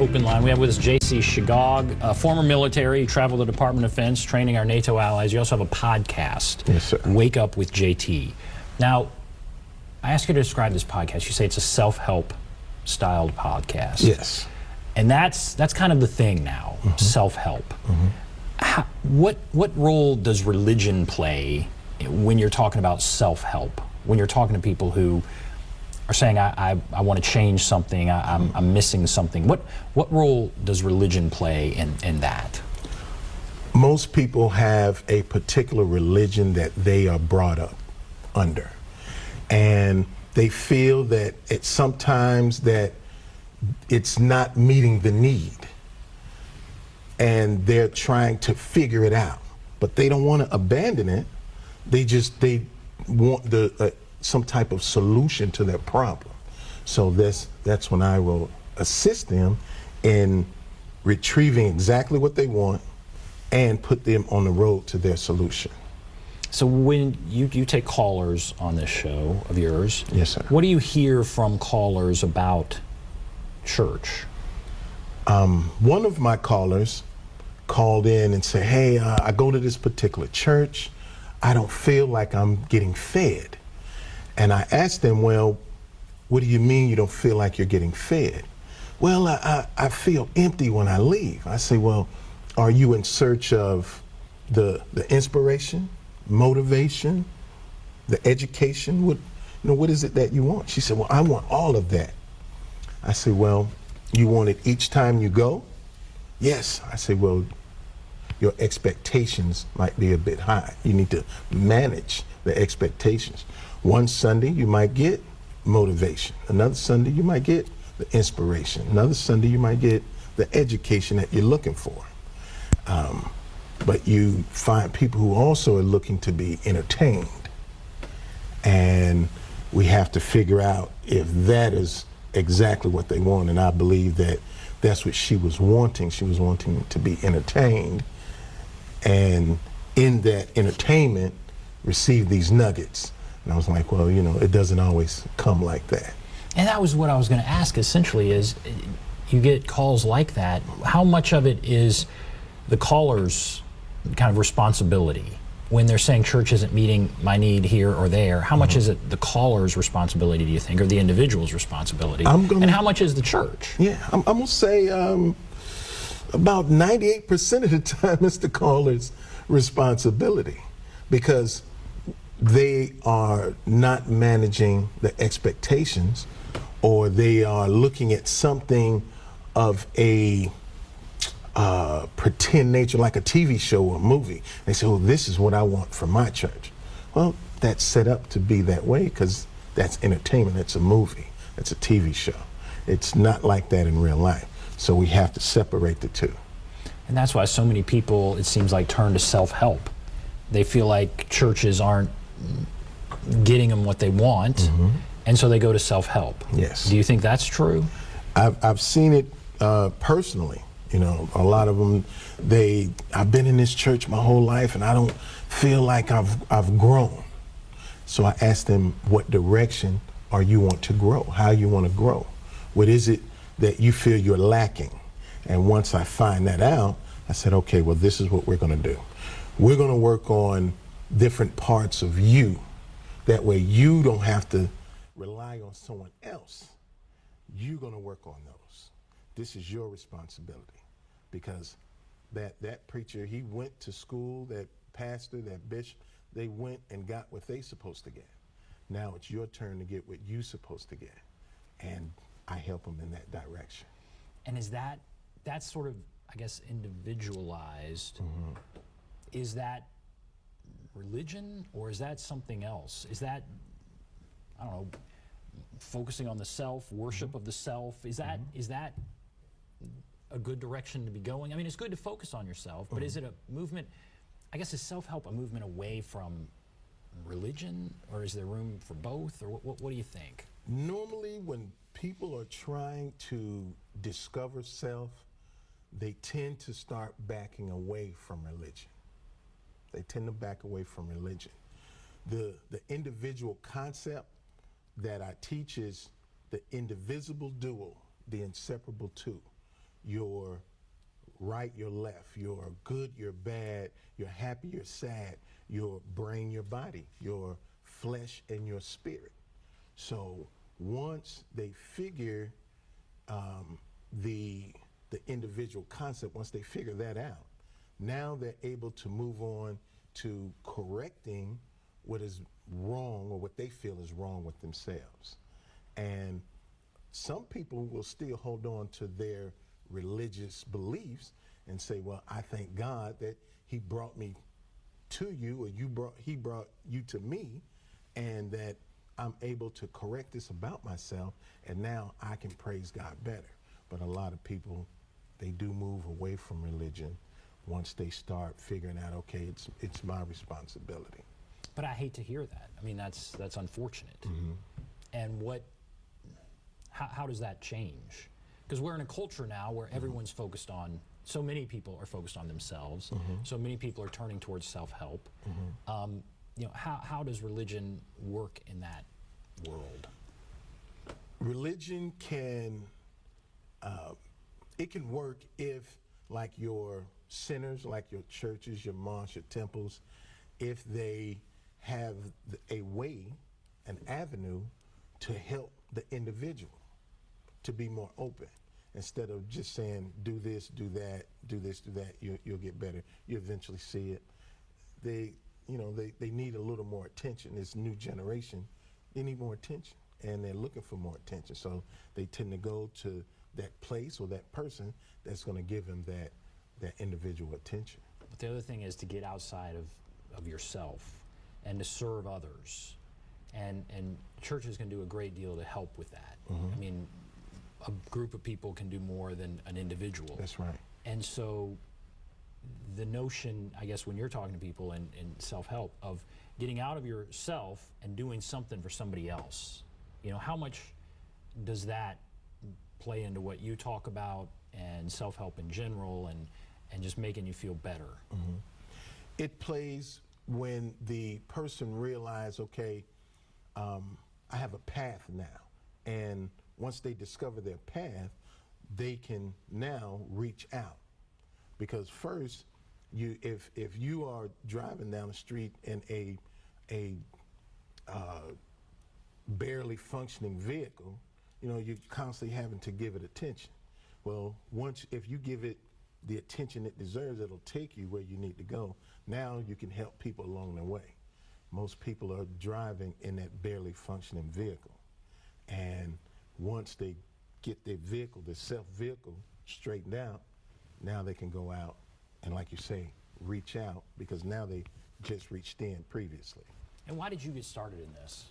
Open Line. We have with us J.C. Shigog, former military, traveled the Department of Defense, training our NATO allies. You also have a podcast, Yes, sir. Wake Up with JT. Now, I ask you to describe this podcast. You say it's a self-help styled podcast. Yes. And that's kind of the thing now, self-help. What role does religion play when you're talking about self-help? When you're talking to people who are saying, I want to change something, I'm missing something. What role does religion play in that? Most people have a particular religion that they are brought up under. And they feel that sometimes that it's not meeting the need. And they're trying to figure it out. But they don't want to abandon it. They want some type of solution to their problem. So that's when I will assist them in retrieving exactly what they want and put them on the road to their solution. So when you take callers on this show of yours, Yes, sir. What do you hear from callers about church? One of my callers called in and said, hey, I go to this particular church. I don't feel like I'm getting fed. And I asked them, well, what do you mean you don't feel like you're getting fed? Well, I feel empty when I leave. I say, well, are you in search of the inspiration, motivation, the education? What is it that you want? She said, well, I want all of that. I said, well, you want it each time you go? Yes. I said, well, your expectations might be a bit high. You need to manage the expectations. One Sunday you might get motivation. Another Sunday you might get the inspiration. Another Sunday you might get the education that you're looking for. But you find people who also are looking to be entertained. And we have to figure out if that is exactly what they want. And I believe that that's what she was wanting. She was wanting to be entertained. And in that entertainment, receive these nuggets. And I was like, well, it doesn't always come like that. And that was what I was going to ask, essentially, is you get calls like that. How much of it is the caller's kind of responsibility when they're saying church isn't meeting my need here or there? How much is it the caller's responsibility, do you think, or the individual's responsibility? And how much is the church? Yeah, I'm going to say about 98% of the time it's the caller's responsibility, because they are not managing the expectations, or they are looking at something of a pretend nature, like a TV show or a movie. They say, oh, this is what I want for my church. Well, that's set up to be that way because that's entertainment. It's a movie. It's a TV show. It's not like that in real life. So we have to separate the two. And that's why so many people, it seems like, turn to self-help. They feel like churches aren't getting them what they want, and so they go to self-help. Yes. Do you think that's true? I've seen it personally. A lot of them, I've been in this church my whole life and I don't feel like I've grown. So I asked them, what direction are you want to grow? How you want to grow? What is it that you feel you're lacking? And once I find that out, I said, okay, well, this is what we're going to do. We're going to work on different parts of you. That way you don't have to rely on someone else. You're going to work on those. This is your responsibility, because that preacher, he went to school, that pastor, that bishop, they went and got what they supposed to get. Now it's your turn to get what you supposed to get. And I help them in that direction. And is that's sort of, I guess, individualized. Is that religion, or is that something else? Is that, I don't know, focusing on the self, worship of the self? Is that a good direction to be going? I mean, it's good to focus on yourself, but is it a movement, I guess, is self-help a movement away from religion, or is there room for both, or what do you think? Normally, when people are trying to discover self, they tend to start backing away from religion. They tend to back away from religion. The individual concept that I teach is the indivisible dual, the inseparable two. you're right, you're left, you're good, you're bad, you're happy, you're sad, your brain, your body, your flesh, and your spirit. So once they figure the individual concept, once they figure that out, now they're able to move on to correcting what is wrong or what they feel is wrong with themselves. And some people will still hold on to their religious beliefs and say, well, I thank God that he brought me to you, or he brought you to me, and that I'm able to correct this about myself, and now I can praise God better. But a lot of people, they do move away from religion once they start figuring out, okay, it's my responsibility. But I hate to hear that. I mean, that's unfortunate. And how does that change? Because we're in a culture now where everyone's focused on, so many people are focused on themselves. So many people are turning towards self-help. You know, how does religion work in that world? Religion can, it can work if, like your centers, like your churches, your mosques, your temples, if they have a way, an avenue to help the individual to be more open. Instead of just saying, do this, do that, do this, do that, you'll get better. You eventually see it. They need a little more attention. This new generation, they need more attention, and they're looking for more attention. So they tend to go to that place or that person that's going to give them that individual attention. But the other thing is to get outside of yourself and to serve others. And churches can do a great deal to help with that. I mean, a group of people can do more than an individual. That's right. And so the notion, I guess, when you're talking to people in self-help, of getting out of yourself and doing something for somebody else, you know, how much does that play into what you talk about and self-help in general, and just making you feel better? It plays when the person realizes, okay, I have a path now. And once they discover their path, they can now reach out. Because first, if you are driving down the street in a barely functioning vehicle, you know, you're constantly having to give it attention. Well, if you give it the attention it deserves, it'll take you where you need to go. Now you can help people along the way. Most people are driving in that barely functioning vehicle. And once they get their vehicle, their self-vehicle, straightened out, now they can go out and, like you say, reach out, because now they just reached in previously. And why did you get started in this?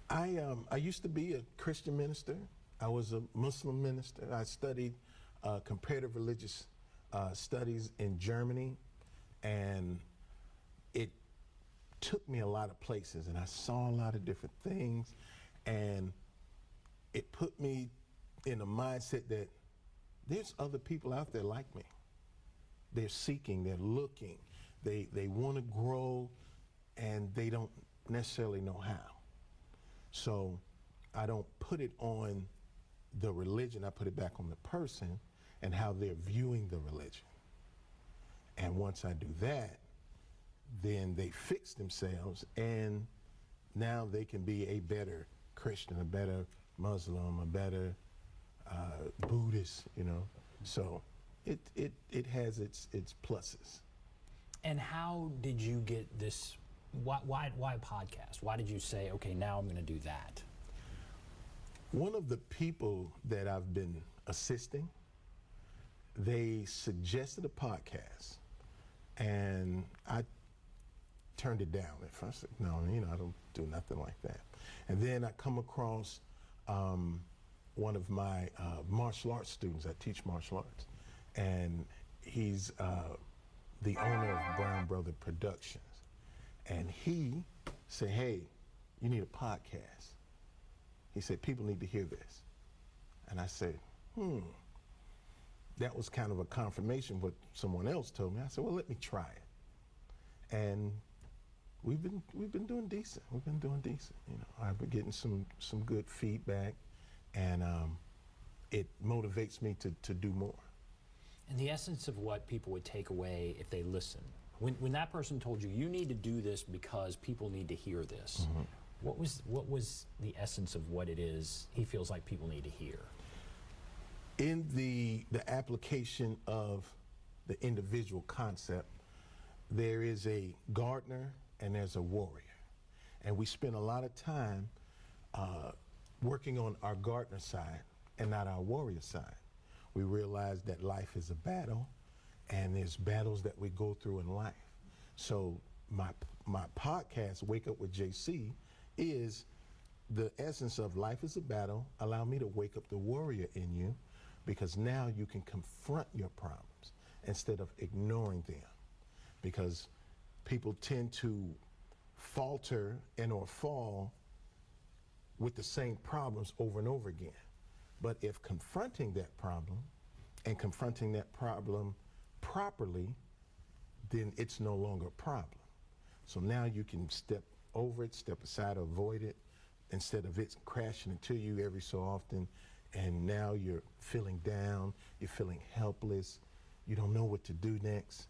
I used to be a Christian minister. I was a Muslim minister. I studied comparative religious studies in Germany, and it took me a lot of places, and I saw a lot of different things, and it put me in a mindset that there's other people out there like me. They're seeking, they're looking, they want to grow, and they don't necessarily know how. So I don't put it on the religion, I put it back on the person and how they're viewing the religion. And once I do that, then they fix themselves, and now they can be a better Christian, a better Muslim, a better Buddhist, you know. So it has its pluses. And how did you get this? Why a podcast? Why did you say, okay, now I'm going to do that? One of the people that I've been assisting, they suggested a podcast, and I turned it down at first. No, you know, I don't do nothing like that. And then I come across one of my martial arts students. I teach martial arts, and he's the owner of Brown Brother Productions. And he said, hey, you need a podcast. He said, people need to hear this. And I said, that was kind of a confirmation of what someone else told me. I said, well, let me try it. And we've been doing decent. We've been doing decent. You know, I've been getting some good feedback, and it motivates me to do more. And the essence of what people would take away if they listen. When that person told you, you need to do this because people need to hear this, what was the essence of what it is he feels like people need to hear? In the application of the individual concept, there is a gardener and there's a warrior. And we spend a lot of time working on our gardener side and not our warrior side. We realize that life is a battle, and there's battles that we go through in life. So my podcast, Wake Up with JC, is the essence of life is a battle. Allow me to wake up the warrior in you, because now you can confront your problems instead of ignoring them. Because people tend to falter and or fall with the same problems over and over again. But if confronting that problem and confronting that problem properly, then it's no longer a problem. So now you can step over it, step aside, avoid it, instead of it crashing into you every so often. And now you're feeling down, you're feeling helpless, you don't know what to do next.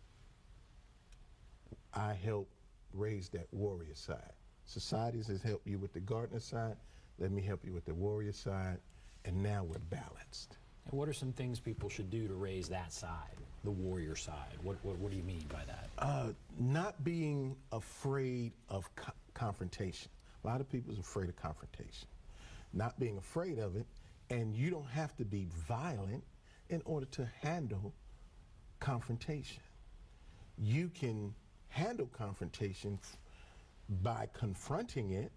I help raise that warrior side. Societies has helped you with the gardener side. Let me help you with the warrior side. And now we're balanced. And what are some things people should do to raise that side, the warrior side? What do you mean by that? Not being afraid of confrontation. A lot of people is afraid of confrontation. Not being afraid of it, and you don't have to be violent in order to handle confrontation. You can handle confrontation by confronting it,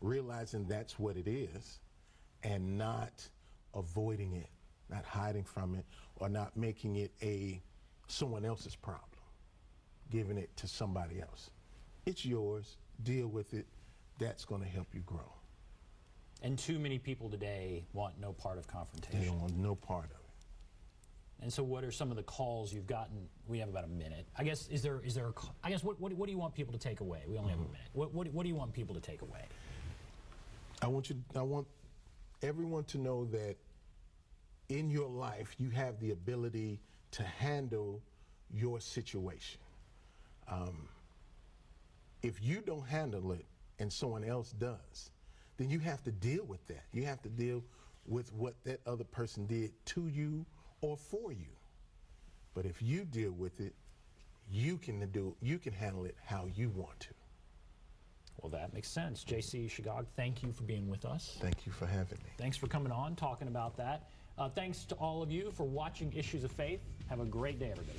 realizing that's what it is, and not avoiding it, not hiding from it, or not making it someone else's problem, giving it to somebody else. It's yours, deal with it, that's gonna help you grow. And too many people today want no part of confrontation. They don't want no part of it. And so what are some of the calls you've gotten? We have about a minute. I guess, what do you want people to take away? We only have a minute. What do you want people to take away? I want everyone to know that in your life, you have the ability to handle your situation. If you don't handle it and someone else does, then you have to deal with that. You have to deal with what that other person did to you or for you. But if you deal with it, you can handle it how you want to. Well, that makes sense. JC Shagag, thank you for being with us. Thank you for having me. Thanks for coming on, talking about that. Thanks to all of you for watching Issues of Faith. Have a great day, everybody.